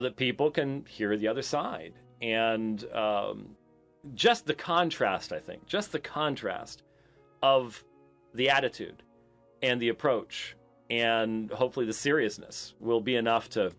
that people can hear the other side. And just the contrast, I think, just the contrast of the attitude and the approach and hopefully the seriousness will be enough to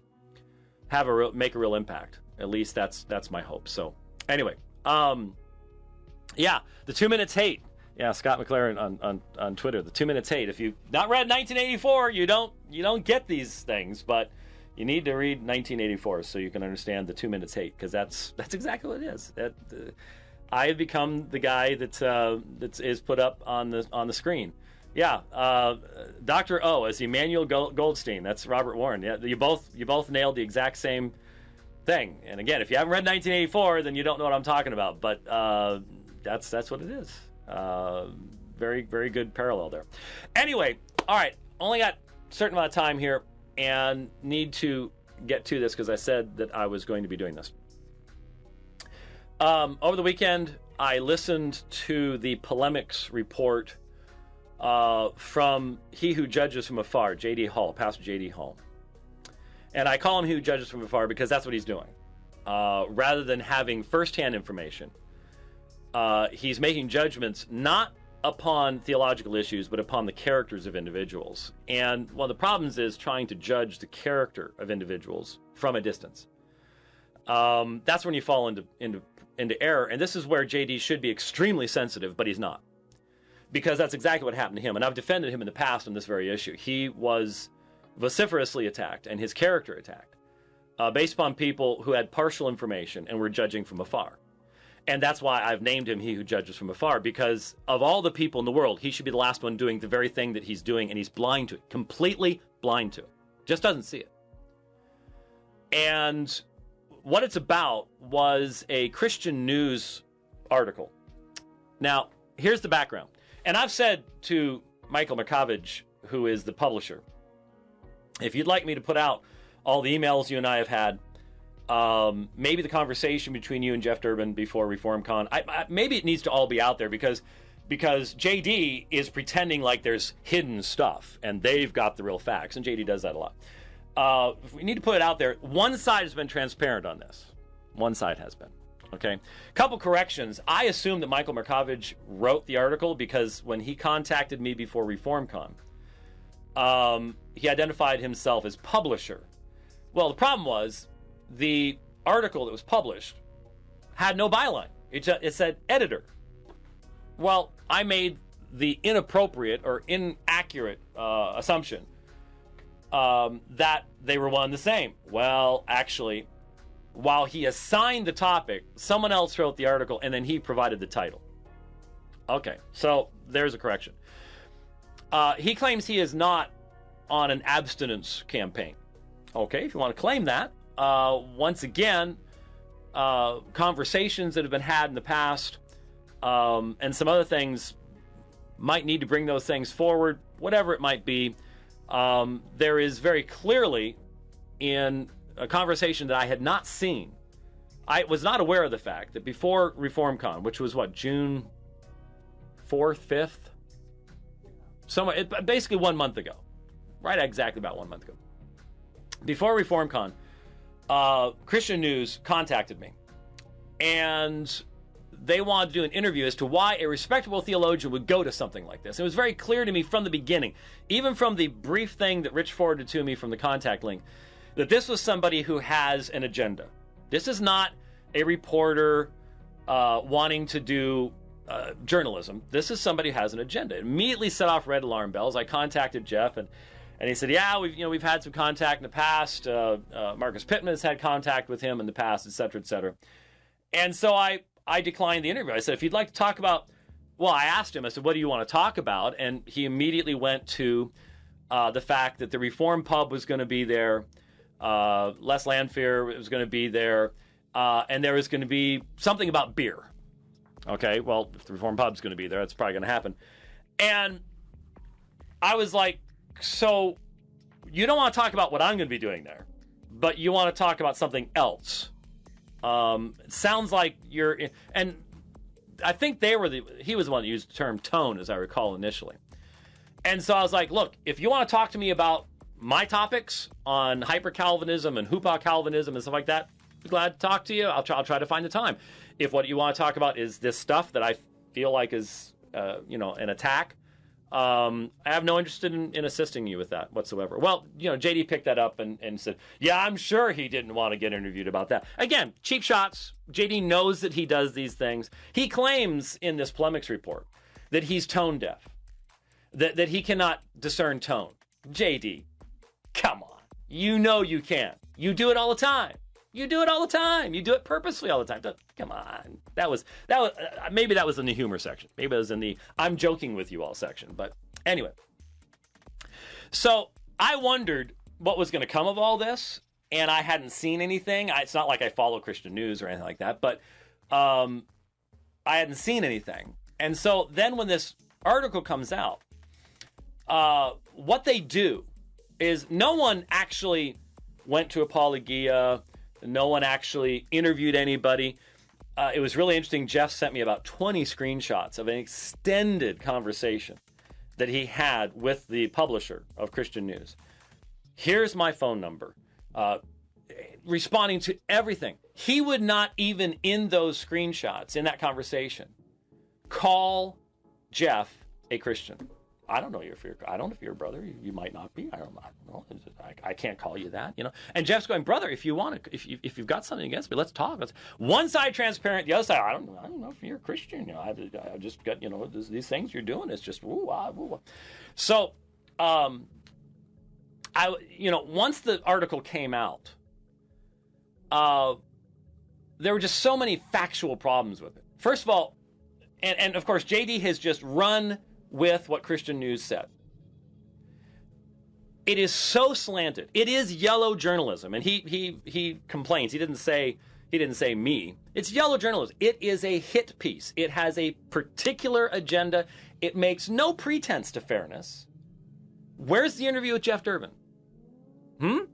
have make a real impact. At least that's my hope. So anyway, yeah, the 2 minutes hate. Yeah, Scott McLaren on Twitter, the 2 minutes hate. If you've not read 1984, you don't get these things, but you need to read 1984 so you can understand the 2 minutes hate, because that's exactly what it is. I have become the guy that is put up on the screen. Yeah, Dr. O as Emmanuel Goldstein. That's Robert Warren. Yeah, you both nailed the exact same thing. And again, if you haven't read 1984, then you don't know what I'm talking about. But that's what it is. Very, very good parallel there. Anyway, all right. Only got a certain amount of time here and need to get to this because I said that I was going to be doing this. Over the weekend, I listened to the polemics report from He Who Judges from Afar, J.D. Hall, Pastor J.D. Hall. And I call him He Who Judges from Afar because that's what he's doing. Rather than having firsthand information, he's making judgments not upon theological issues, but upon the characters of individuals. And one of the problems is trying to judge the character of individuals from a distance. That's when you fall into error. And this is where JD should be extremely sensitive, but he's not. Because that's exactly what happened to him. And I've defended him in the past on this very issue. He was vociferously attacked and his character attacked based upon people who had partial information and were judging from afar. And that's why I've named him He Who Judges from Afar, because of all the people in the world, he should be the last one doing the very thing that he's doing, and he's blind to it, completely blind to it. Just doesn't see it. And what it's about was a Christian news article. Now, here's the background. And I've said to Michael Merkavich, who is the publisher, if you'd like me to put out all the emails you and I have had, maybe the conversation between you and Jeff Durbin before ReformCon, maybe it needs to all be out there because JD is pretending like there's hidden stuff and they've got the real facts, and JD does that a lot. We need to put it out there. One side has been transparent on this. One side has been. Okay. Couple corrections. I assume that Michael Merkavich wrote the article because when he contacted me before ReformCon, he identified himself as publisher. Well, the problem was the article that was published had no byline. It said editor. Well, I made the inappropriate or inaccurate assumption that they were one and the same. Well, actually, while he assigned the topic, someone else wrote the article and then he provided the title. Okay, so there's a correction. He claims he is not on an abstinence campaign. Okay, if you want to claim that. Once again, conversations that have been had in the past and some other things might need to bring those things forward, whatever it might be. There is very clearly in a conversation that I had not seen. I was not aware of the fact that before ReformCon, which was what, June 4th, 5th? Basically 1 month ago. Right, exactly about 1 month ago. Before ReformCon, Christian News contacted me. And they wanted to do an interview as to why a respectable theologian would go to something like this. It was very clear to me from the beginning, even from the brief thing that Rich forwarded to me from the contact link, that this was somebody who has an agenda. This is not a reporter wanting to do journalism. This is somebody who has an agenda. It immediately set off red alarm bells. I contacted Jeff and he said, yeah, we've had some contact in the past. Marcus Pittman has had contact with him in the past, et cetera, et cetera. And so I declined the interview. I said, if you'd like to talk about, well, I asked him, I said, what do you want to talk about? And he immediately went to the fact that the Reform Pub was going to be there. Les Lanphier was going to be there. And there was going to be something about beer. Okay, well, if the Reform Pub's going to be there, that's probably going to happen. And I was like, so you don't want to talk about what I'm going to be doing there, but you want to talk about something else. It sounds like you're, and I think he was the one that used the term tone, as I recall initially. And so I was like, look, if you want to talk to me about my topics on hyper-Calvinism and Calvinism and stuff like that, I'd be glad to talk to you. I'll try to find the time. If what you want to talk about is this stuff that I feel like is, an attack, I have no interest in assisting you with that whatsoever. Well, JD picked that up and said, yeah, I'm sure he didn't want to get interviewed about that. Again, cheap shots. JD knows that he does these things. He claims in this polemics report that he's tone deaf, that he cannot discern tone. JD, come on. You know you can. You do it all the time. You do it all the time. You do it purposely all the time. Come on. That was maybe that was in the humor section. Maybe it was in the I'm joking with you all section. But anyway. So I wondered what was going to come of all this, and I hadn't seen anything. It's not like I follow Christian news or anything like that, but I hadn't seen anything. And so then when this article comes out, what they do is no one actually went to Apologia. No one actually interviewed anybody. It was really interesting. Jeff sent me about 20 screenshots of an extended conversation that he had with the publisher of Christian News. Here's my phone number. Responding to everything. He would not even in those screenshots, in that conversation, call Jeff a Christian. I don't know if you're a brother. You might not be. I don't know. I can't call you that, And Jeff's going, brother, if you want to, if you've got something against me, let's talk. One side transparent, the other side, I don't know if you're a Christian. I just got, these things you're doing. It's just woo, ah, woo. So, once the article came out, there were just so many factual problems with it. First of all, and of course, JD has just run with what Christian News said. It is so slanted. It is yellow journalism, and he complains. He didn't say me. It's yellow journalism. It is a hit piece. It has a particular agenda. It makes no pretense to fairness. Where's the interview with Jeff Durbin?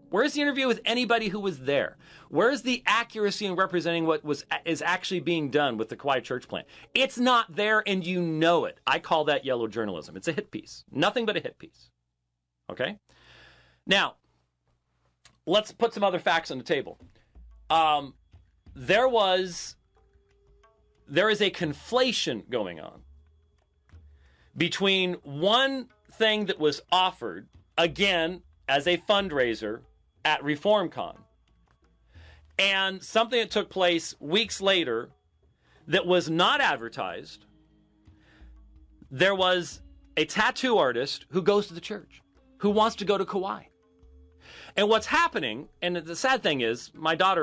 Where's the interview with anybody who was there? Where's the accuracy in representing what is actually being done with the Quiet Church plan? It's not there, and you know it. I call that yellow journalism. It's a hit piece. Nothing but a hit piece. Okay? Now, let's put some other facts on the table. There is a conflation going on between one thing that was offered, again, as a fundraiser at ReformCon, and something that took place weeks later that was not advertised. There was a tattoo artist who goes to the church, who wants to go to Kauai. And what's happening, and the sad thing is, my daughter